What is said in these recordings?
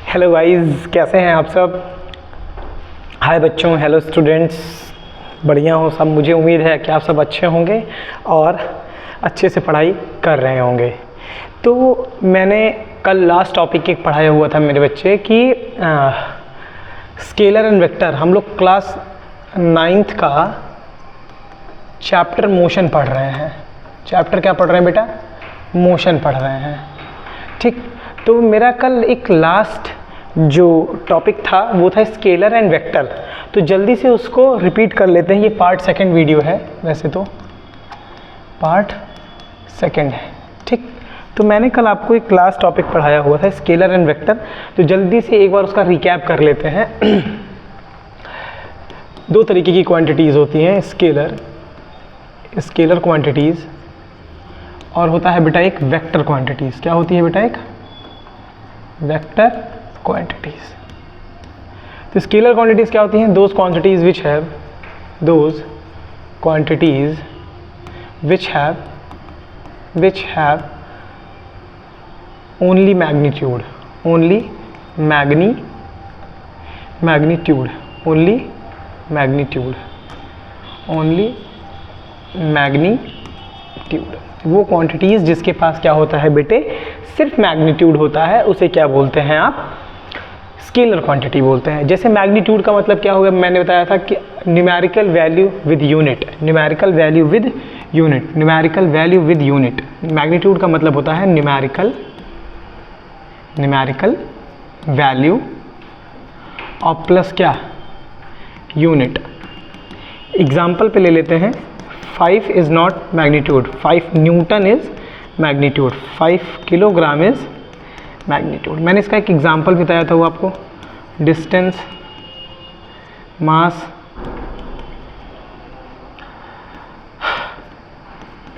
Hello guys, कैसे हैं आप सब। हाय बच्चों, हेलो स्टूडेंट्स, बढ़िया हो सब। मुझे उम्मीद है कि आप सब अच्छे होंगे और अच्छे से पढ़ाई कर रहे होंगे। तो मैंने कल लास्ट टॉपिक एक पढ़ाया हुआ था मेरे बच्चे कि स्केलर एंड वेक्टर। हम लोग क्लास 9th का चैप्टर मोशन पढ़ रहे हैं। चैप्टर क्या पढ़ रहे हैं बेटा? मोशन पढ़ रहे हैं। ठीक, तो मेरा कल एक लास्ट जो टॉपिक था वो था स्केलर एंड वेक्टर। तो जल्दी से उसको रिपीट कर लेते हैं। ये पार्ट सेकंड वीडियो है, वैसे तो पार्ट सेकंड है। ठीक, तो मैंने कल आपको एक लास्ट टॉपिक पढ़ाया हुआ था स्केलर एंड वेक्टर। तो जल्दी से एक बार उसका रिकैप कर लेते हैं। दो तरीके की क्वांटिटीज़ होती हैं, स्केलर क्वांटिटीज़, और होता है बेटा एक वेक्टर क्वांटिटीज़। क्या होती है बेटा? एक वेक्टर क्वांटिटीज़। तो स्केलर क्वांटिटीज़ क्या होती हैं? Those quantities which have only magnitude वो क्वांटिटीज़ जिसके पास क्या होता है बेटे? सिर्फ मैग्नीट्यूड होता है, उसे क्या बोलते हैं आप? स्केलर क्वांटिटी बोलते हैं। जैसे मैग्नीट्यूड का मतलब क्या होगा? मैंने बताया था कि numerical value with unit. Magnitude का मतलब होता है न्यूमेरिकल वैल्यू और प्लस क्या? यूनिट। एग्जाम्पल पे ले लेते हैं। 5 is not magnitude, 5 Newton is magnitude, 5 kilogram is magnitude. मैंने इसका एक एग्जाम्पल बताया था वो आपको। डिस्टेंस, मास,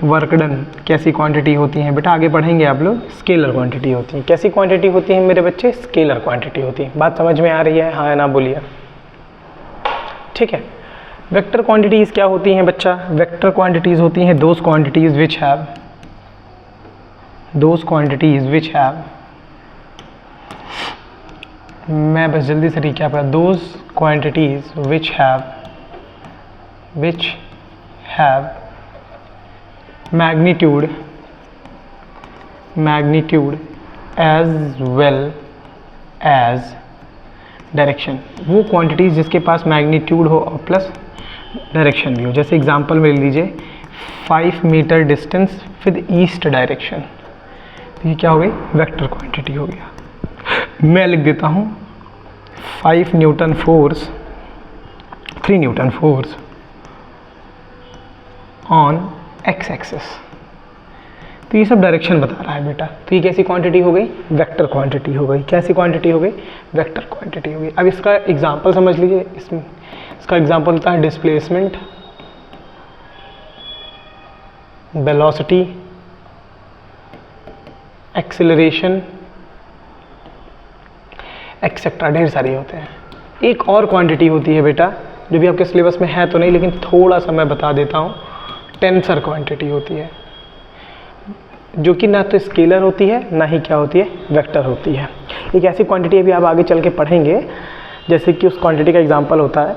वर्क डन कैसी क्वांटिटी होती हैं बेटा? आगे पढ़ेंगे आप लोग। स्केलर क्वांटिटी होती हैं। कैसी क्वांटिटी होती है मेरे बच्चे? स्केलर क्वांटिटी होती है। बात समझ में आ रही है? हाँ या ना बोलिए। ठीक है। वेक्टर क्वांटिटीज़ क्या होती हैं बच्चा? वेक्टर क्वांटिटीज़ होती हैं दोज क्वांटिटीज़ विच हैव मैं बस जल्दी से रिकैप कर। Those quantities which have magnitude as well as direction. वो क्वांटिटीज़ जिसके पास मैग्नीट्यूड हो और प्लस डायरेक्शन भी हो। जैसे एग्जांपल में लीजिए 5 metre distance with east direction. तो ये क्या हो गई? वेक्टर क्वांटिटी हो गया। मैं लिख देता हूँ 3 Newton force on x axis. तो ये सब डायरेक्शन बता रहा है बेटा। तो ये कैसी क्वांटिटी हो गई? वेक्टर क्वांटिटी हो गई। कैसी क्वांटिटी हो गई? वेक्टर क्वांटिटी हो गई। अब इसका एग्जांपल समझ लीजिए। इसका एग्जांपल होता है डिस्प्लेसमेंट, वेलोसिटी, एक्सेलरेशन, एक्सेट्रा। ढेर सारी होते हैं। एक और क्वांटिटी होती है बेटा जो भी आपके सिलेबस में है तो नहीं, लेकिन थोड़ा सा मैं बता देता हूँ। टेंसर क्वांटिटी होती है, जो कि ना तो स्केलर होती है ना ही क्या होती है? वेक्टर होती है। एक ऐसी क्वांटिटी अभी आप आगे चल के पढ़ेंगे, जैसे कि उस क्वांटिटी का एग्जांपल होता है,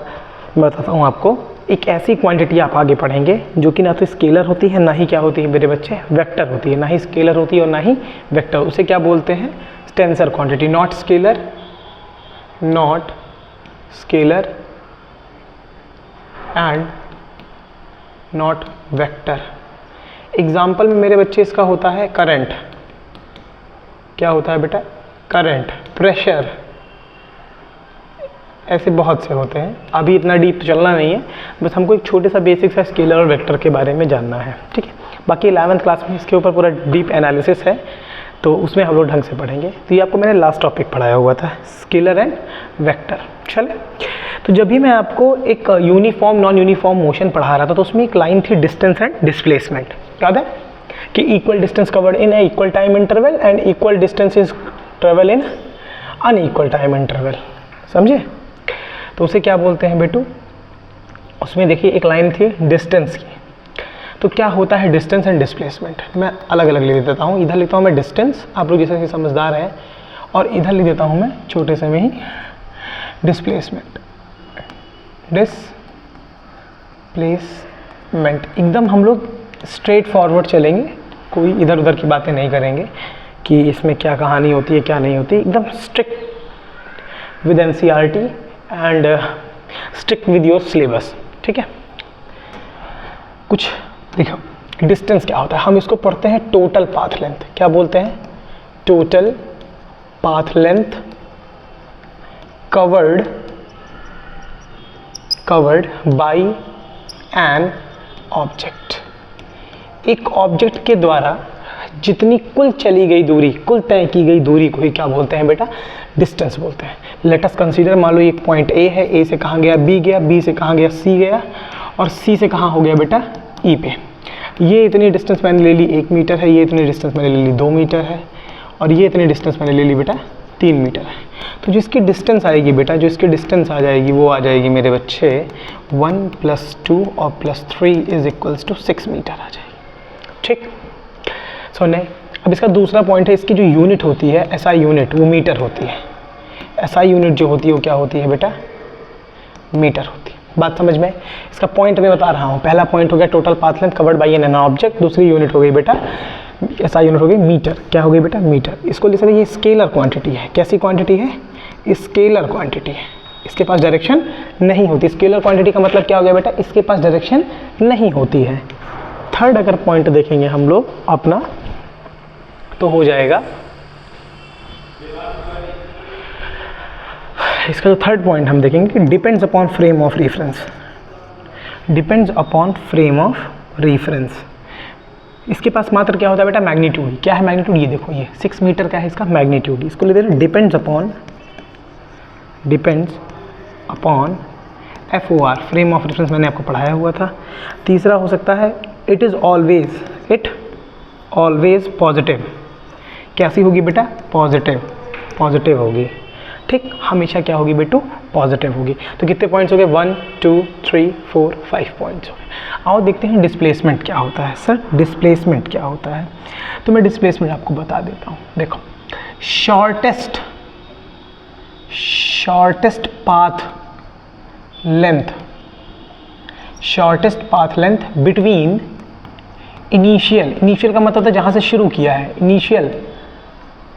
मैं बताता हूँ आपको। एक ऐसी क्वांटिटी आप आगे पढ़ेंगे जो कि ना तो स्केलर होती है ना ही क्या होती है मेरे बच्चे? वेक्टर होती है। ना ही स्केलर होती है और ना ही वेक्टर। उसे क्या बोलते हैं? Tensor quantity. Not scalar and not vector. Example में मेरे बच्चे इसका होता है करंट। क्या होता है बेटा? करंट, प्रेशर, ऐसे बहुत से होते हैं। अभी इतना डीप तो चलना नहीं है, बस हमको एक छोटे सा बेसिक सा स्केलर और वेक्टर के बारे में जानना है। ठीक है। बाकी 11th क्लास में इसके ऊपर पूरा डीप एनालिसिस है, तो उसमें हम लोग ढंग से पढ़ेंगे। तो ये आपको मैंने लास्ट टॉपिक पढ़ाया हुआ था, स्केलर एंड वेक्टर। चले, तो जब भी मैं आपको एक यूनिफॉर्म नॉन यूनिफॉर्म मोशन पढ़ा रहा था तो उसमें एक लाइन थी डिस्टेंस एंड डिस्प्लेसमेंट। याद है कि equal distance covered in equal time interval and equal distance is travel in unequal time interval. समझे? तो उसे क्या बोलते हैं बेटू? उसमें देखिए एक लाइन थी डिस्टेंस की। तो क्या होता है डिस्टेंस एंड डिस्प्लेसमेंट? मैं अलग अलग ले देता हूँ। इधर लिखता हूँ मैं डिस्टेंस, आप लोग जैसे समझदार हैं, और इधर लिख देता हूँ मैं छोटे से में ही डिस्प्लेसमेंट। एकदम हम लोग स्ट्रेट फॉरवर्ड चलेंगे, कोई इधर उधर की बातें नहीं करेंगे कि इसमें क्या कहानी होती है क्या नहीं होती, एकदम strict with NCERT and strict with your syllabus, ठीक है। कुछ देखो डिस्टेंस क्या होता है, हम इसको पढ़ते हैं टोटल पाथ लेंथ। क्या बोलते हैं? Total path length covered by an object. एक ऑब्जेक्ट के द्वारा जितनी कुल चली गई दूरी, कुल तय की गई दूरी को ही क्या बोलते हैं बेटा? डिस्टेंस बोलते हैं। लेट अस कंसीडर, मान लो एक पॉइंट A है, A से कहाँ गया? B गया, B से कहाँ गया? C गया, और C से कहाँ हो गया बेटा? E पे। ये इतनी डिस्टेंस मैंने ले ली 1 मीटर है, ये इतनी डिस्टेंस मैंने ले ली 2 मीटर है, और ये इतनी डिस्टेंस मैंने ले ली बेटा 3 मीटर है। तो जिसकी डिस्टेंस आएगी बेटा, जो इसकी डिस्टेंस आ जाएगी वो आ जाएगी मेरे बच्चे 1 + 2 और +3 = 6 मीटर आ जाएगी, ठीक। सो नहीं, अब इसका दूसरा पॉइंट है, इसकी जो यूनिट होती है SI यूनिट, वो मीटर होती है। SI यूनिट जो होती है वो क्या होती है बेटा? मीटर होती है। बात समझ में? इसका पॉइंट मैं बता रहा हूँ। पहला पॉइंट हो गया total path length covered by an object, दूसरी यूनिट हो गई बेटा SI यूनिट हो गई मीटर। क्या हो गई बेटा? मीटर। इसको लिख सकते हैं ये स्केलर क्वांटिटी है। कैसी क्वांटिटी है? स्केलर क्वांटिटी है। इसके पास डायरेक्शन नहीं होती। स्केलर क्वांटिटी का मतलब क्या हो गया बेटा? इसके पास डायरेक्शन नहीं होती है। थर्ड अगर पॉइंट देखेंगे हम लोग अपना, तो हो जाएगा इसका जो थर्ड पॉइंट हम देखेंगे कि depends upon frame of reference. Depends upon frame of reference. इसके पास मात्र क्या होता है बेटा? मैग्नीट्यूड। क्या है मैग्नीट्यूड? ये देखो, ये 6 मीटर का है इसका मैग्नीट्यूड। इसको ले दे रहे depends upon FOR, frame of reference, मैंने आपको पढ़ाया हुआ था। तीसरा हो सकता है इट इज़ ऑलवेज पॉजिटिव। कैसी होगी बेटा? पॉजिटिव होगी, ठीक। हमेशा क्या होगी बेटू? पॉजिटिव होगी। तो कितने पॉइंट्स हो गए? 1 2 3 4 5 पॉइंट्स हो गए। आओ देखते हैं डिस्प्लेसमेंट क्या होता है। सर डिस्प्लेसमेंट क्या होता है? तो मैं डिस्प्लेसमेंट आपको बता देता हूँ। देखो, shortest path length between initial का मतलब था जहाँ से शुरू किया है, इनिशियल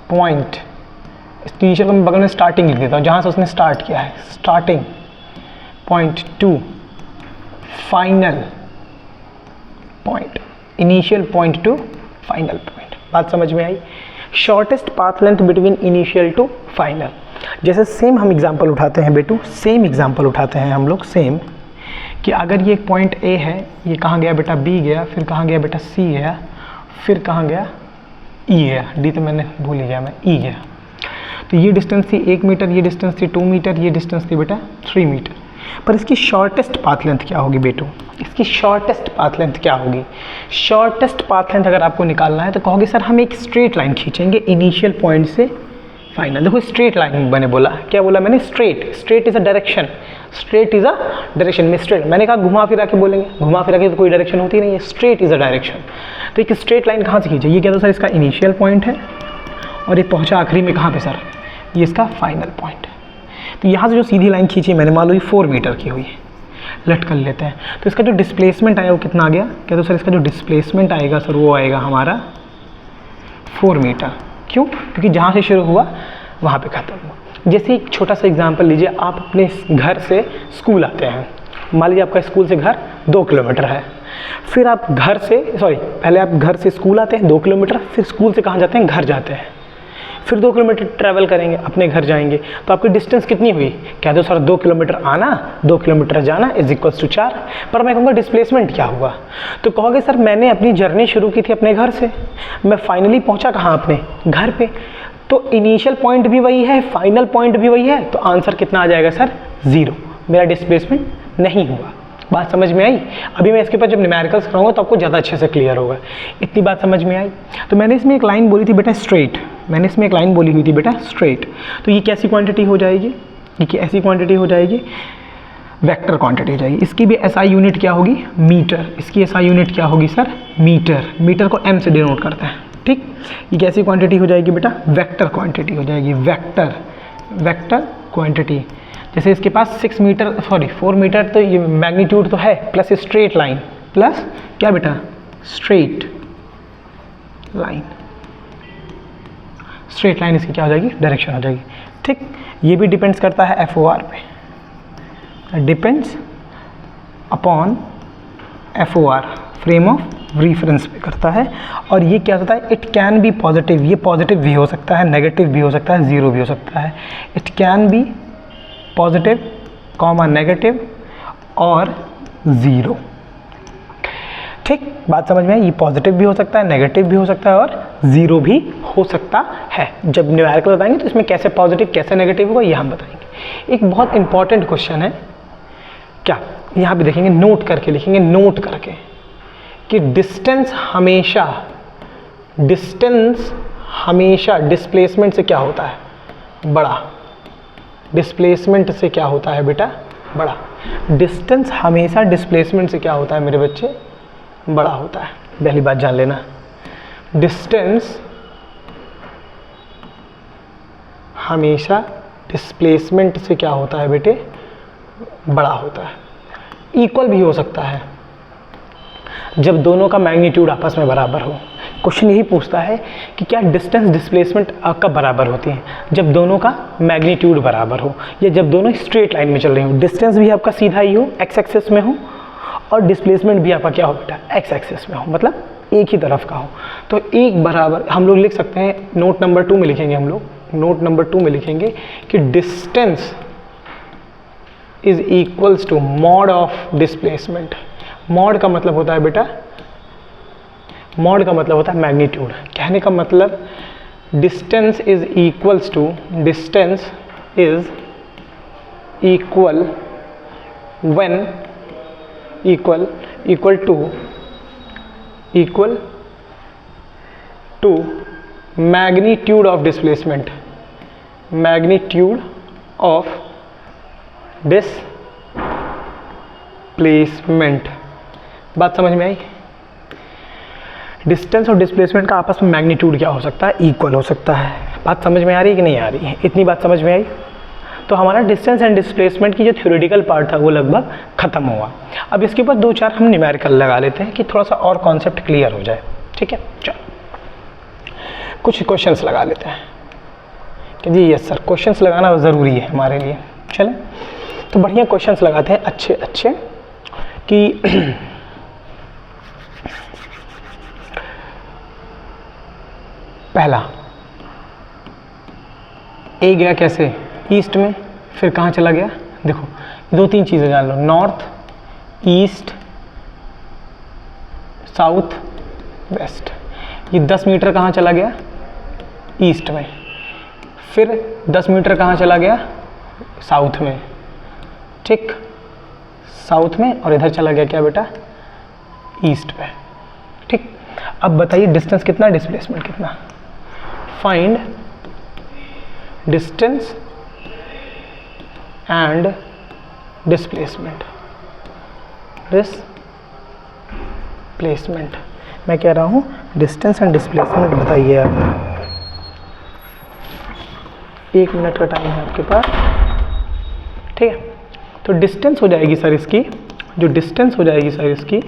पॉइंट। इनिशियल को मैं बगल में स्टार्टिंग लिख देता हूँ, जहाँ से उसने स्टार्ट किया है, starting point to final point, initial point to final point. बात समझ में आई? Shortest path length between initial to final. जैसे सेम हम एग्जांपल उठाते हैं बेटू, सेम एग्जांपल उठाते हैं हम लोग, सेम कि अगर ये एक पॉइंट A है, ये कहाँ गया बेटा? B गया, फिर कहाँ गया बेटा? C गया, फिर कहाँ गया? E गया, D तो मैंने भूल ही गया मैं, E गया। तो ये डिस्टेंस थी 1 मीटर, ये डिस्टेंस थी 2 मीटर, ये डिस्टेंस थी बेटा 3 मीटर। पर इसकी शॉर्टेस्ट पाथ लेंथ क्या होगी बेटू? इसकी शॉर्टेस्ट पाथ लेंथ क्या होगी? शॉर्टेस्ट पाथ लेंथ अगर आपको निकालना है तो कहोगे सर हम एक स्ट्रेट लाइन खींचेंगे इनिशियल पॉइंट से फाइनल। देखो स्ट्रेट लाइन मैंने बोला, क्या बोला मैंने? Straight is a direction, straight is a direction में स्ट्रेट, मैंने कहा घुमा फिरा के बोलेंगे, घुमा फिरा के तो कोई डायरेक्शन होती नहीं है, स्ट्रेट इज अ डायरेक्शन। तो एक स्ट्रेट लाइन कहाँ से खींचे? ये क्या था सर? इसका इनिशियल पॉइंट है और ये पहुँचा आखिरी में कहाँ पे सर? ये इसका फाइनल पॉइंट है। तो यहाँ से जो सीधी लाइन खींची मैंने, मान लो ये 4 मीटर की हुई है, लेट कर लेते हैं। तो इसका जो डिस्प्लेसमेंट आया वो कितना आ गया? क्या तो सर इसका जो डिस्प्लेसमेंट आएगा सर वो आएगा हमारा 4 मीटर। क्यों? क्योंकि जहाँ से शुरू हुआ वहाँ पे ख़त्म हुआ। जैसे एक छोटा सा एग्जांपल लीजिए, आप अपने घर से स्कूल आते हैं, मान लीजिए आपका स्कूल से घर 2 किलोमीटर है, फिर आप घर से पहले आप घर से स्कूल आते हैं 2 किलोमीटर, फिर स्कूल से कहाँ जाते हैं? घर जाते हैं, फिर 2 किलोमीटर ट्रैवल करेंगे, अपने घर जाएंगे, तो आपकी डिस्टेंस कितनी हुई? क्या दो सर 2 किलोमीटर आना 2 किलोमीटर जाना = 4। पर मैं कहूँगा डिस्प्लेसमेंट क्या हुआ? तो कहोगे सर मैंने अपनी जर्नी शुरू की थी अपने घर से, मैं फाइनली पहुँचा कहाँ? अपने घर पे। तो इनिशियल पॉइंट भी वही है, फाइनल पॉइंट भी वही है, तो आंसर कितना आ जाएगा सर? 0। मेरा डिस्प्लेसमेंट नहीं हुआ। बात समझ में आई? अभी मैं इसके ऊपर जब न्यूमेरिकल्स कराऊंगा तो आपको ज़्यादा अच्छे से क्लियर होगा। इतनी बात समझ में आई? तो मैंने इसमें एक लाइन बोली थी बेटा स्ट्रेट, मैंने इसमें एक लाइन बोली हुई थी बेटा स्ट्रेट। तो ये कैसी क्वांटिटी हो जाएगी? ये ऐसी क्वांटिटी हो जाएगी, वेक्टर क्वांटिटी हो जाएगी। इसकी भी SI यूनिट क्या होगी? मीटर। इसकी SI यूनिट क्या होगी सर? मीटर। मीटर को M से डिनोट करते हैं, ठीक, ये कैसी क्वांटिटी हो जाएगी बेटा? वेक्टर क्वांटिटी हो जाएगी, वेक्टर क्वांटिटी। जैसे इसके पास 4 मीटर तो ये मैग्नीट्यूड तो है, प्लस स्ट्रेट लाइन, प्लस क्या बेटा? स्ट्रेट लाइन इसकी क्या हो जाएगी? डायरेक्शन हो जाएगी। ठीक, ये भी डिपेंड्स करता है FOR पे, depends upon FOR, frame of reference पे करता है। और ये क्या होता है? इट कैन बी पॉजिटिव, ये पॉजिटिव भी हो सकता है, नेगेटिव भी हो सकता है, ज़ीरो भी हो सकता है। It can be positive comma negative और ज़ीरो। ठीक, बात समझ में आई? ये पॉजिटिव भी हो सकता है, नेगेटिव भी हो सकता है और ज़ीरो भी हो सकता है। जब न्यूमेरिकल बताएंगे तो इसमें कैसे पॉजिटिव कैसे नेगेटिव होगा ये हम बताएंगे। एक बहुत इंपॉर्टेंट क्वेश्चन है, क्या यहाँ पे देखेंगे, नोट करके लिखेंगे, नोट करके कि डिस्टेंस हमेशा डिस्प्लेसमेंट से क्या होता है? बड़ा। डिस्प्लेसमेंट से क्या होता है बेटा? बड़ा। डिस्टेंस हमेशा डिस्प्लेसमेंट से क्या होता है मेरे बच्चे? बड़ा होता है। पहली बात जान लेना, डिस्टेंस हमेशा डिस्प्लेसमेंट से क्या होता है बेटे? बड़ा होता है। इक्वल भी हो सकता है जब दोनों का मैग्नीट्यूड आपस में बराबर हो। क्वेश्चन यही पूछता है कि क्या डिस्टेंस डिस्प्लेसमेंट कब बराबर होती है? जब दोनों का मैग्नीट्यूड बराबर हो, या जब दोनों स्ट्रेट लाइन में चल रही हो। डिस्टेंस भी आपका सीधा ही हो, एक्स एक्सिस में हो, और डिस्प्लेसमेंट भी आपका क्या हो बेटा? एक्स एक्सिस में हो, मतलब एक ही तरफ का हो। तो एक बराबर हम लोग लिख सकते हैं, नोट नंबर 2 में लिखेंगे हम लोग, नोट नंबर 2 में लिखेंगे कि distance is equals to mod of displacement. Mod का मतलब होता है बेटा, मॉड का मतलब होता है मैग्नीट्यूड। कहने का मतलब distance is equals to, distance is equal when equal to magnitude of displacement, magnitude of displacement. बात समझ में आई? डिस्टेंस और डिस्प्लेसमेंट का आपस में मैग्नीट्यूड क्या हो सकता है? इक्वल हो सकता है। बात समझ में आ रही है कि नहीं आ रही है? इतनी बात समझ में आई? तो हमारा डिस्टेंस एंड डिस्प्लेसमेंट की जो थ्योरेटिकल पार्ट था वो लगभग खत्म हुआ। अब इसके ऊपर 2-4 हम न्यूमेरिकल लगा लेते हैं कि थोड़ा सा और कॉन्सेप्ट क्लियर हो जाए। ठीक है, चलो कुछ क्वेश्चंस लगा लेते हैं कि जी यस सर, क्वेश्चंस लगाना ज़रूरी है हमारे लिए। चलें तो बढ़िया क्वेश्चंस लगाते हैं, अच्छे अच्छे कि पहला, ए गया कैसे? ईस्ट में, फिर कहाँ चला गया? देखो 2-3 चीज़ें जान लो, नॉर्थ, ईस्ट, साउथ, वेस्ट। ये 10 मीटर कहाँ चला गया? ईस्ट में। फिर 10 मीटर कहाँ चला गया? साउथ में। ठीक, साउथ में, और इधर चला गया क्या बेटा? ईस्ट में। ठीक, अब बताइए डिस्टेंस कितना, डिस्प्लेसमेंट कितना? Find distance and displacement. Displacement मैं कह रहा हूँ, डिस्टेंस एंड डिस्प्लेसमेंट बताइए आप। 1 मिनट का टाइम है आपके पास। ठीक है, तो डिस्टेंस हो जाएगी सर इसकी, जो डिस्टेंस हो जाएगी सर इसकी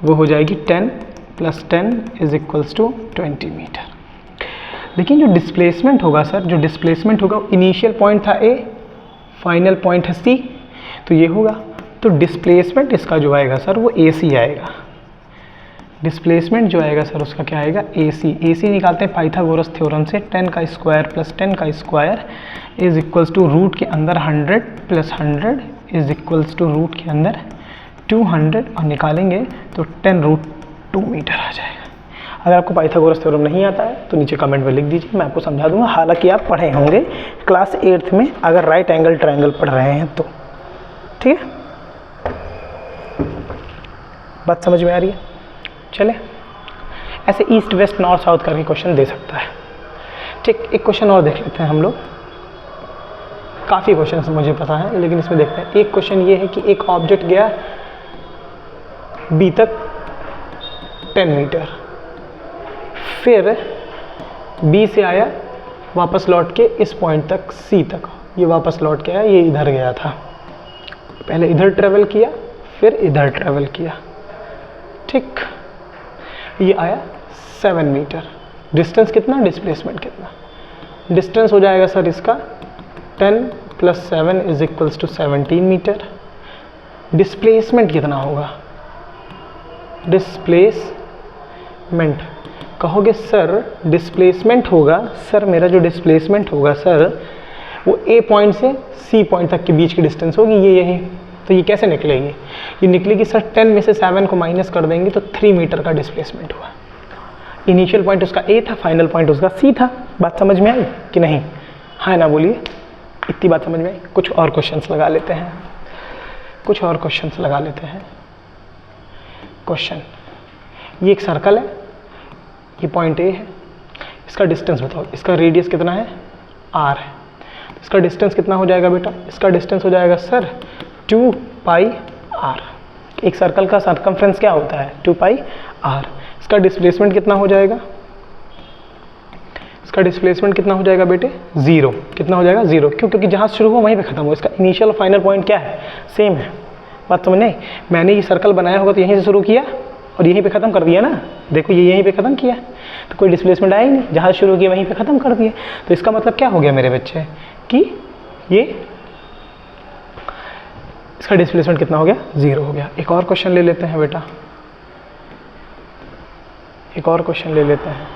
वो हो जाएगी 10 + 10 = 20 मीटर। लेकिन जो डिस्प्लेसमेंट होगा सर, जो डिस्प्लेसमेंट होगा इनिशियल पॉइंट था ए, फाइनल पॉइंट है सी, तो ये होगा। तो डिस्प्लेसमेंट इसका जो आएगा सर वो AC आएगा। डिस्प्लेसमेंट जो आएगा सर उसका क्या आएगा? AC निकालते हैं पाइथागोरस थ्योरम से, 10 का स्क्वायर + 10 का स्क्वायर = रूट के अंदर 100 + 100 = रूट के अंदर 200, और निकालेंगे तो 10√2 मीटर आ जाएगा। अगर आपको पाइथागोरस थ्योरम नहीं आता है तो नीचे कमेंट में लिख दीजिए, मैं आपको समझा दूंगा। हालांकि आप पढ़े होंगे क्लास 8th में अगर राइट एंगल ट्रायंगल पढ़ रहे हैं तो। ठीक है, बात समझ में आ रही है? चले, ऐसे ईस्ट वेस्ट नॉर्थ साउथ करके क्वेश्चन दे सकता है। ठीक, एक क्वेश्चन और देख लेते हैं हम लोग। काफ़ी क्वेश्चन मुझे पता है लेकिन इसमें देखते हैं। एक क्वेश्चन ये है कि एक ऑब्जेक्ट गया B तक 10 मीटर, फिर बी से आया वापस लौट के इस पॉइंट तक सी तक, ये वापस लौट के आया, ये इधर गया था, पहले इधर ट्रेवल किया फिर इधर ट्रेवल किया, ठीक। ये आया 7 मीटर। डिस्टेंस कितना, डिस्प्लेसमेंट कितना, डिस्टेंस हो जाएगा सर इसका 10 + 7 = 17 मीटर। डिस्प्लेसमेंट कितना होगा, डिस्प्लेसमेंट कहोगे सर डिस्प्लेसमेंट होगा, सर मेरा जो डिस्प्लेसमेंट होगा सर वो ए पॉइंट से सी पॉइंट तक के बीच की डिस्टेंस होगी, ये यही। तो ये कैसे निकलेगी, ये निकलेगी सर 10 में से 7 को माइनस कर देंगे तो 3 मीटर का डिस्प्लेसमेंट हुआ। इनिशियल पॉइंट उसका ए था, फाइनल पॉइंट उसका सी था। बात समझ में आई कि नहीं, हाँ ना बोलिए, इतनी बात समझ में आई। कुछ और क्वेश्चंस लगा लेते हैं, कुछ और क्वेश्चंस लगा लेते हैं। क्वेश्चन, ये एक सर्कल है, ये पॉइंट ए है, इसका डिस्टेंस बताओ, इसका रेडियस कितना है, r है, इसका डिस्टेंस कितना हो जाएगा बेटा, इसका डिस्टेंस हो जाएगा सर 2πr। एक सर्कल का सर्कमफ्रेंस क्या होता है, 2πr। इसका डिस्प्लेसमेंट कितना हो जाएगा, इसका डिस्प्लेसमेंट कितना हो जाएगा बेटे, 0। कितना हो जाएगा, 0। क्यों, क्योंकि जहाँ शुरू हो वहीं पे खत्म हो, इसका इनिशियल और फाइनल पॉइंट क्या है, सेम है। बात समझ नहीं, मैंने ये सर्कल बनाया होगा तो यहीं से शुरू किया और यहीं पे ख़त्म कर दिया ना, देखो ये यहीं पे ख़त्म किया तो कोई डिस्प्लेसमेंट आया ही नहीं, जहाँ शुरू किया वहीं पे ख़त्म कर दिया। तो इसका मतलब क्या हो गया मेरे बच्चे कि ये इसका डिस्प्लेसमेंट कितना हो गया, 0 हो गया। एक और क्वेश्चन ले लेते हैं बेटा, एक और क्वेश्चन ले लेते हैं।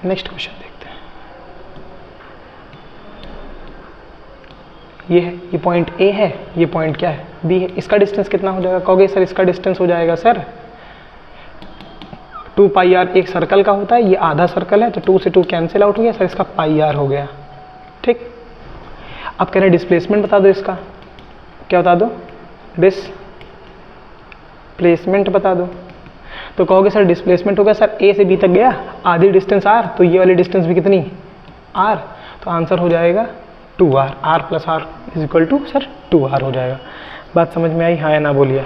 नेक्स्ट क्वेश्चन देखते हैं। ये है, ये पॉइंट ए है, ये पॉइंट क्या है, बी है। इसका डिस्टेंस कितना हो जाएगा, कहोगे सर इसका डिस्टेंस हो जाएगा सर 2πr। एक सर्कल का होता है, ये आधा सर्कल है तो 2 से 2 कैंसिल आउट हो गया सर, इसका πr हो गया, ठीक। अब कह रहे हैं डिस्प्लेसमेंट बता दो, इसका क्या बता दो, डिस्प्लेसमेंट बता दो। तो कहोगे सर डिस्प्लेसमेंट हो गया सर ए से बी तक गया, आधी डिस्टेंस r, तो ये वाली डिस्टेंस भी कितनी r, तो आंसर हो जाएगा 2r। r + r = sir 2r हो जाएगा। बात समझ में आई, हाँ या ना बोलिए।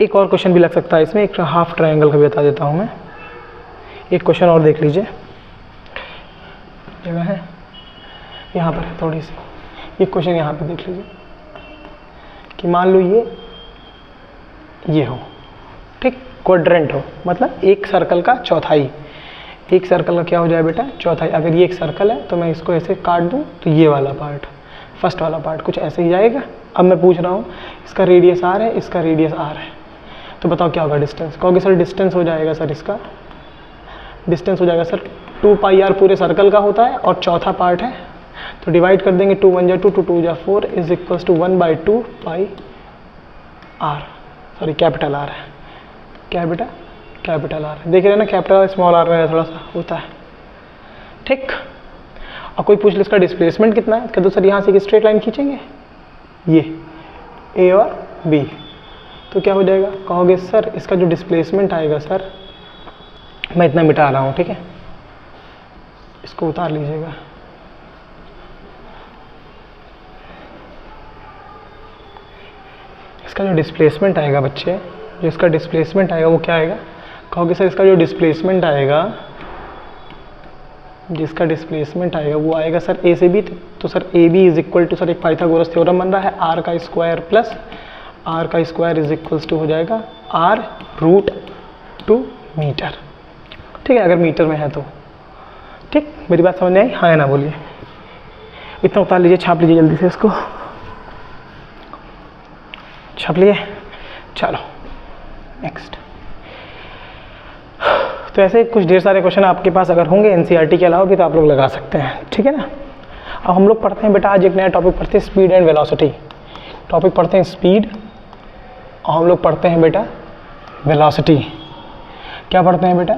एक और क्वेश्चन भी लग सकता है इसमें, एक हाफ ट्रायंगल का भी बता देता हूँ मैं। एक क्वेश्चन और देख लीजिए, जगह है यहाँ पर है थोड़ी सी, ये क्वेश्चन यहाँ पे देख लीजिए कि मान लो ये हो, ठीक, क्वाड्रेंट हो, मतलब एक सर्कल का चौथाई, एक सर्कल का क्या हो जाए बेटा, चौथाई। अगर ये एक सर्कल है तो मैं इसको ऐसे काट दूँ तो ये वाला पार्ट, फर्स्ट वाला पार्ट कुछ ऐसे ही जाएगा। अब मैं पूछ रहा हूँ इसका रेडियस r है, इसका रेडियस r है, तो बताओ क्या होगा डिस्टेंस। कहोगे सर डिस्टेंस हो जाएगा सर, इसका डिस्टेंस हो जाएगा सर 2πr, पूरे सर्कल का होता है और चौथा पार्ट है तो डिवाइड कर देंगे, 2 × 1 = 2, 2 × 2 = 4 = 1/2πr। सॉरी कैपिटल R है, क्या है बेटा, कैपिटल R। देख रहे हैं ना, कैपिटल स्मॉल r में थोड़ा सा होता है, ठीक। और कोई पूछ ले इसका डिस्प्लेसमेंट कितना है, कह दो सर यहाँ से एक स्ट्रेट लाइन खींचेंगे, ये ए और बी, तो क्या हो जाएगा। कहोगे सर इसका जो डिस्प्लेसमेंट आएगा सर, मैं इतना मिटा रहा हूँ, ठीक है, इसको उतार लीजिएगा। इसका जो डिस्प्लेसमेंट आएगा बच्चे, जो इसका डिस्प्लेसमेंट आएगा वो क्या आएगा। कहोगे सर इसका जो डिस्प्लेसमेंट आएगा, जिसका डिस्प्लेसमेंट आएगा वो आएगा सर ए से बी, तो सर ए बी = सर एक पाइथागोरस थ्योरम बन रहा है, r² + r² = हो जाएगा r√2 मीटर, ठीक है, अगर मीटर में है तो, ठीक। मेरी बात समझ में आई, हाँ या ना बोलिए। इतना उतार लीजिए, छाप लीजिए जल्दी से, इसको छाप लिए, चलो नेक्स्ट। तो ऐसे कुछ ढेर सारे क्वेश्चन आपके पास अगर होंगे एनसीईआरटी के अलावा भी तो आप लोग लगा सकते हैं, ठीक है ना। अब हम लोग पढ़ते हैं बेटा, आज एक नया टॉपिक पढ़ते हैं, स्पीड एंड वेलोसिटी। टॉपिक पढ़ते हैं स्पीड और हम लोग पढ़ते हैं बेटा वेलोसिटी। क्या पढ़ते हैं बेटा,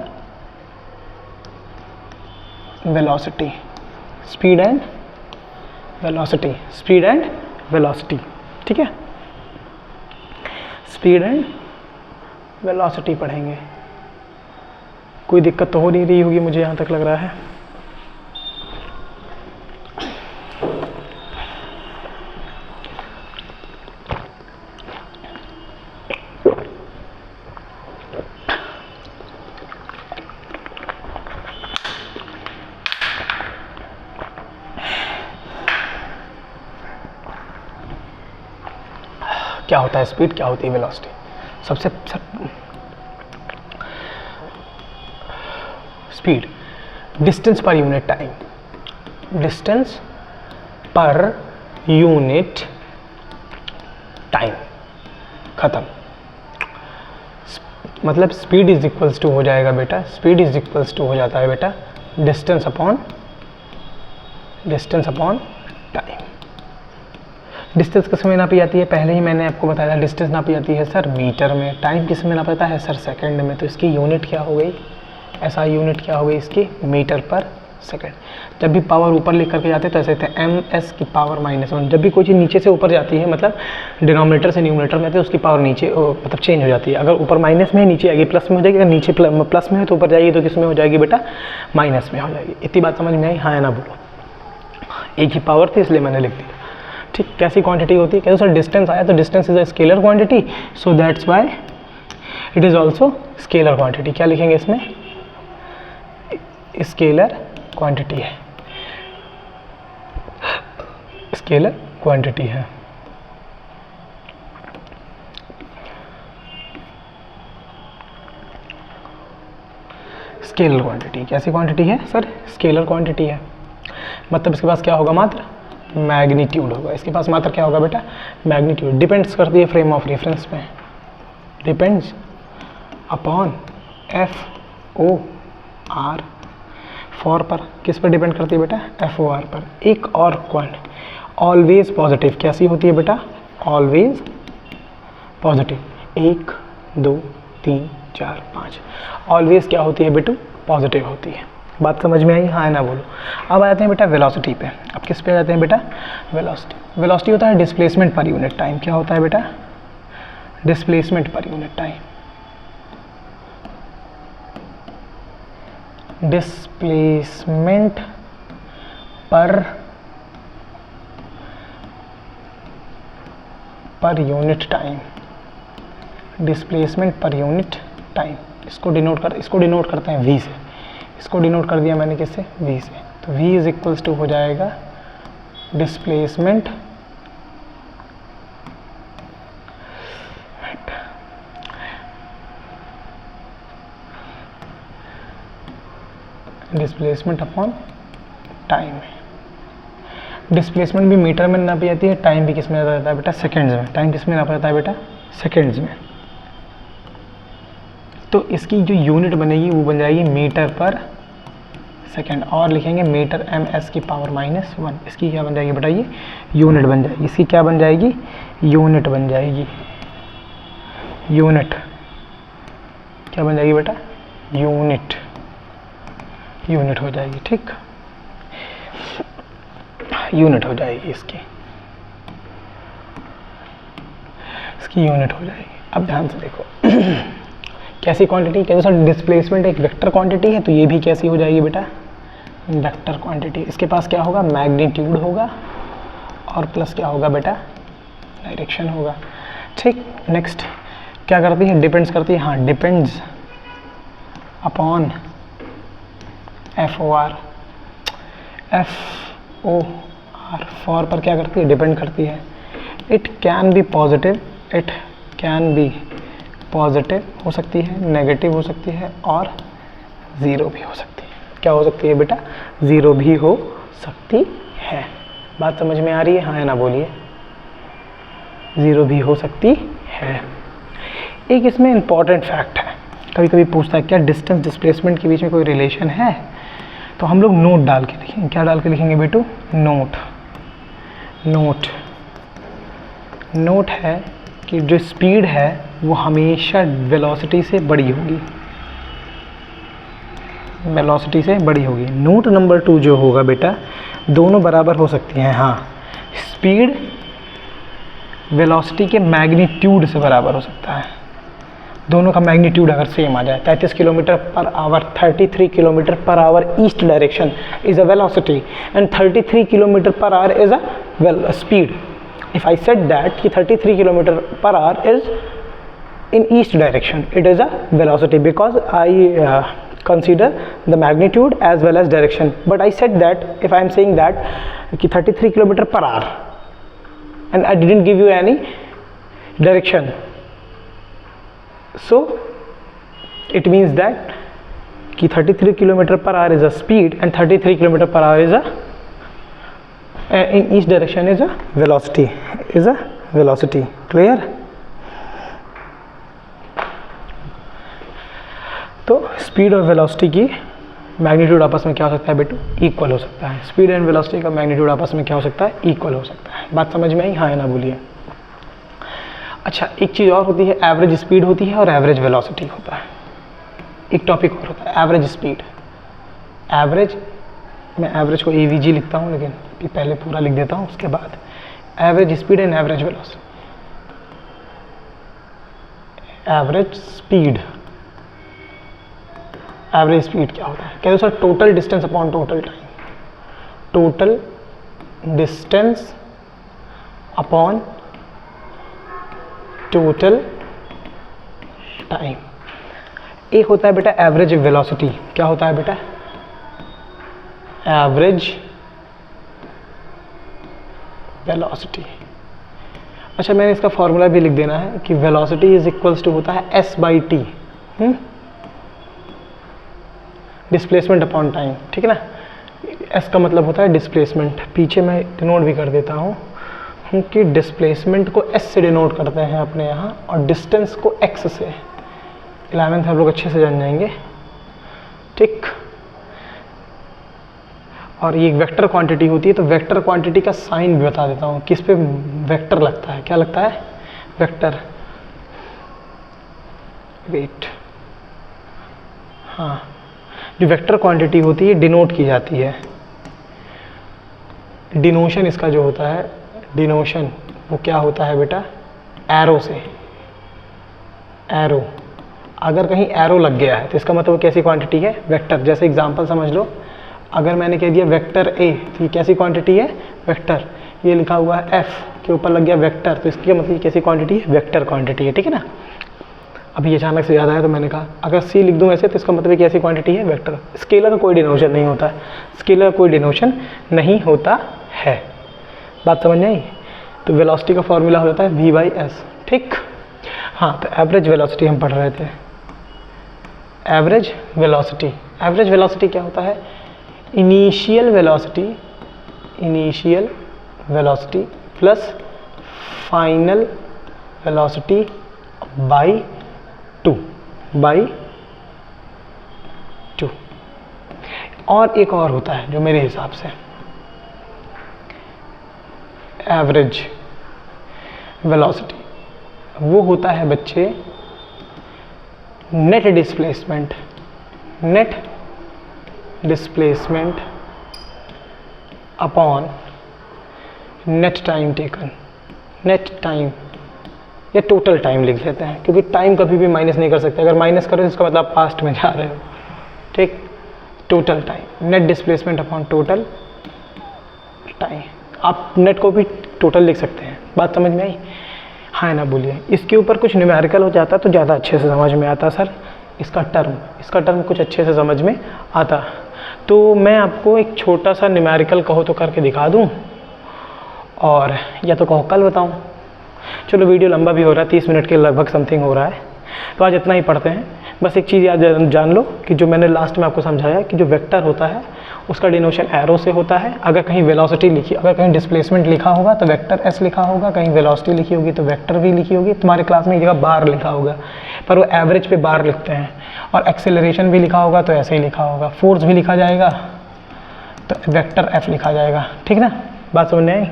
velocity, speed and velocity, speed and velocity, ठीक है, स्पीड एंड वेलोसिटी पढ़ेंगे। कोई दिक्कत तो हो नहीं रही होगी मुझे यहाँ तक लग रहा है। क्या होता है स्पीड, क्या होती है वेलोसिटी। सबसे speed distance per unit time, distance per unit time, खत्म। मतलब स्पीड इज इक्वल्स टू हो जाएगा बेटा, स्पीड इज इक्वल्स टू हो जाता है बेटा डिस्टेंस अपॉन टाइम। डिस्टेंस किस में नापी जाती है, पहले ही मैंने आपको बताया, डिस्टेंस नापी जाती है सर मीटर में, टाइम किस में नापा जाता है सर सेकंड में। तो इसकी यूनिट क्या हो गई, ऐसा यूनिट क्या हो गई इसकी, मीटर पर सेकंड। जब भी पावर ऊपर लिख करके जाते हैं तो ऐसे कहते हैं ms की पावर -1। जब भी कोई चीज़ नीचे से ऊपर जाती है, मतलब डिनोमिनेटर से न्यूमरेटर में, तो उसकी पावर नीचे मतलब चेंज हो जाती है। अगर ऊपर माइनस में है नीचे आएगी प्लस में हो जाएगी, अगर नीचे प्लस में है तो ऊपर जाएगी तो किस में हो जाएगी बेटा, माइनस में हो जाएगी। इतनी बात समझ में आई, हाँ या ना बोलो। एक ही पावर थी इसलिए मैंने लिख दिया। ठीक, कैसी क्वांटिटी होती है, कैसे सर डिस्टेंस आया तो distance is a scalar quantity, so that's why it is also scalar quantity. क्या लिखेंगे इसमें, स्केलर क्वांटिटी है, स्केलर क्वांटिटी है। स्केलर क्वांटिटी कैसी क्वांटिटी है सर, स्केलर क्वांटिटी है। मतलब इसके पास क्या होगा, मात्र मैग्नीट्यूड होगा। इसके पास मात्र क्या होगा बेटा, मैग्नीट्यूड। डिपेंड्स करती है फ्रेम ऑफ रेफरेंस में, डिपेंड्स अपॉन FOR, फॉर पर किस पर डिपेंड करती है बेटा, FOR पर। एक और क्वांट ऑलवेज पॉजिटिव, कैसी होती है बेटा, ऑलवेज पॉजिटिव। 1 2 3 4 5 ऑलवेज क्या होती है बेटू, पॉजिटिव होती है। बात समझ में आई, हाँ ना बोलो। अब आते हैं बेटा वेलोसिटी पे। अब किस पे आते हैं बेटा, वेलोसिटी। वेलोसिटी होता है डिस्प्लेसमेंट पर यूनिट टाइम। क्या होता है बेटा, displacement per unit time. Displacement per unit time, displacement per unit time. इसको डिनोट करते हैं v से। इसको डिनोट कर दिया मैंने किससे, v से। तो v इज इक्वल्स टू हो जाएगा डिस्प्लेसमेंट अपॉन टाइम। डिस्प्लेसमेंट भी मीटर में नापी जाती है, टाइम भी किस में नापा जाता है बेटा, सेकंड्स में। टाइम किस में नापा जाता है बेटा, सेकंड्स में। तो इसकी जो यूनिट बनेगी वो बन जाएगी मीटर पर सेकंड, और लिखेंगे मीटर ms की पावर -1। इसकी क्या बन जाएगी बेटा, ये यूनिट बन जाएगी। इसकी क्या बन जाएगी, यूनिट बन जाएगी। यूनिट क्या बन जाएगी बेटा, यूनिट हो जाएगी। ठीक, यूनिट हो जाएगी इसकी यूनिट हो जाएगी। अब ध्यान से देखो कैसी क्वांटिटी, कैसे सर डिस्प्लेसमेंट एक वेक्टर क्वांटिटी है, तो ये भी कैसी हो जाएगी बेटा, वेक्टर क्वांटिटी। इसके पास क्या होगा, मैग्नीट्यूड होगा, और प्लस क्या होगा बेटा, डायरेक्शन होगा। ठीक, नेक्स्ट क्या करती है, डिपेंड्स करती है, हाँ डिपेंड्स अपॉन FOR। फॉर पर क्या करती है, डिपेंड करती है। It can be positive, it can be positive हो सकती है, नेगेटिव हो सकती है, और ज़ीरो भी हो सकती है। क्या हो सकती है बेटा, ज़ीरो भी हो सकती है। बात समझ में आ रही है, हाँ या ना बोलिए। ज़ीरो भी हो सकती है। एक इसमें इम्पॉर्टेंट फैक्ट है, कभी कभी पूछता है क्या डिस्टेंस डिस्प्लेसमेंट के बीच में कोई रिलेशन है, तो हम लोग नोट डाल के लिखेंगे। क्या डाल के लिखेंगे बेटू, नोट है कि जो स्पीड है वो हमेशा वेलोसिटी से बड़ी होगी, वेलोसिटी से बड़ी होगी। नोट नंबर 2 जो होगा बेटा, दोनों बराबर हो सकती हैं। हाँ, स्पीड वेलोसिटी के मैग्नीट्यूड से बराबर हो सकता है। दोनों का मैग्नीट्यूड अगर सेम आ जाए, 33 kilometre per hour, 33 kilometre per hour east direction is a velocity and 33 kilometre per hour is a speed. If I said that कि 33 kilometre per hour is in east direction, it is a velocity because I consider the magnitude as well as direction. But I said that if I am saying that कि 33 kilometre per hour and I didn't give you any direction, so it means that कि 33 kilometre per hour is a speed and 33 kilometre per hour is a in each direction is a velocity, clear? तो speed और velocity की magnitude आपस में क्या हो सकता है बेटू? इक्वल हो सकता है। स्पीड एंड वेलोसिटी का मैग्नीट्यूड आपस में क्या हो सकता है? इक्वल हो सकता है। बात समझ में आई? हाँ या ना बोलिए। अच्छा, एक चीज़ और होती है, एवरेज स्पीड होती है और एवरेज वेलोसिटी होता है। एक टॉपिक और होता है एवरेज स्पीड। एवरेज, मैं एवरेज को AVG लिखता हूँ, लेकिन पहले पूरा लिख देता हूँ, उसके बाद average speed and average velocity. Average speed, average speed क्या होता है? कहते हैं sir total distance upon total time. Total distance upon total time. एक होता है बेटा एवरेज वेलोसिटी। क्या होता है बेटा? Average velocity. अच्छा, मैंने इसका फॉर्मूला भी लिख देना है कि वेलोसिटी इज इक्वल्स टू होता है S/T, डिस्प्लेसमेंट अपॉन टाइम, ठीक है ना। S का मतलब होता है डिस्प्लेसमेंट। पीछे मैं डिनोट भी कर देता हूँ कि डिस्प्लेसमेंट को S से डिनोट करते हैं अपने यहाँ, और डिस्टेंस को X से। 11th हम लोग अच्छे से जान जाएंगे, ठीक। और ये एक वेक्टर क्वांटिटी होती है, तो वेक्टर क्वांटिटी का साइन भी बता देता हूँ, किस पे वेक्टर लगता है। क्या लगता है? वेक्टर। वेट, हाँ, जो वेक्टर क्वांटिटी होती है डिनोट की जाती है। डिनोशन इसका जो होता है, डिनोशन वो क्या होता है बेटा? एरो से। एरो, अगर कहीं एरो लग गया है तो इसका मतलब कैसी क्वांटिटी है? वेक्टर। जैसे एग्जांपल समझ लो, अगर मैंने कह दिया वेक्टर A, तो ये कैसी क्वांटिटी है? वेक्टर। ये लिखा हुआ है F के ऊपर लग गया वेक्टर, तो इसकी मतलब कैसी क्वांटिटी है? वेक्टर क्वांटिटी है, ठीक है ना। अभी अचानक से याद आया तो मैंने कहा अगर C लिख दूँ ऐसे तो इसका मतलब कैसी क्वांटिटी है? वेक्टर। स्केलर का कोई डिनोशन नहीं होता है, स्केलर का कोई डिनोशन नहीं होता है। बात समझ में आई? तो वेलोसिटी का फॉर्मूला हो जाता है V/S, ठीक। हाँ, तो एवरेज वेलोसिटी हम पढ़ रहे थे। एवरेज वेलोसिटी, एवरेज वेलोसिटी क्या होता है? Initial velocity plus final velocity by two. और एक और होता है जो मेरे हिसाब से एवरेज वेलोसिटी, वो होता है बच्चे net displacement upon net time taken. Net time या टोटल टाइम लिख लेते हैं, क्योंकि टाइम कभी भी माइनस नहीं कर सकते। अगर माइनस करो तो इसका मतलब पास्ट में जा रहे हो, ठीक। Total time, net displacement upon total time. आप नेट को भी टोटल लिख सकते हैं। बात समझ में आई? हाँ ना बोलिए। इसके ऊपर कुछ न्यूमेरिकल हो जाता तो ज़्यादा अच्छे से समझ में आता सर। इसका टर्म कुछ अच्छे से समझ में आता। तो मैं आपको एक छोटा सा न्यूमेरिकल कहो तो करके दिखा दूँ, और या तो कहो कल बताऊँ। चलो, वीडियो लंबा भी हो रहा है, 30 मिनट के लगभग समथिंग हो रहा है, तो आज इतना ही पढ़ते हैं। बस एक चीज़ याद जान लो कि जो मैंने लास्ट में आपको समझाया कि जो वेक्टर होता है उसका डिनोशन एरो से होता है। अगर कहीं वेलोसिटी लिखी, अगर कहीं डिस्प्लेसमेंट लिखा होगा तो वेक्टर S लिखा होगा, कहीं वेलोसिटी लिखी होगी तो वेक्टर V लिखी होगी। तुम्हारे क्लास में एक जगह बार लिखा होगा, पर वो एवरेज पे बार लिखते हैं। और एक्सेलरेशन भी लिखा होगा तो ऐसे ही लिखा होगा। फोर्स भी लिखा जाएगा तो वेक्टर F लिखा जाएगा, ठीक ना। बात समझ में आई?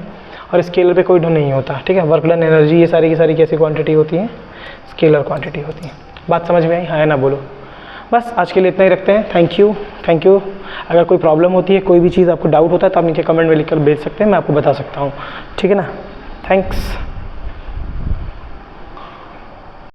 और स्केलर पे कोई ढो नहीं होता, ठीक है। वर्क डन, एनर्जी, ये सारी की सारी कैसी क्वांटिटी होती है? स्केलर क्वांटिटी होती है। बात समझ में आई? हाँ ना बोलो। बस आज के लिए इतना ही रखते हैं। Thank you. अगर कोई प्रॉब्लम होती है, कोई भी चीज़ आपको डाउट होता है तो आप नीचे कमेंट में लिखकर भेज सकते हैं, मैं आपको बता सकता हूँ, ठीक है ना। थैंक्स।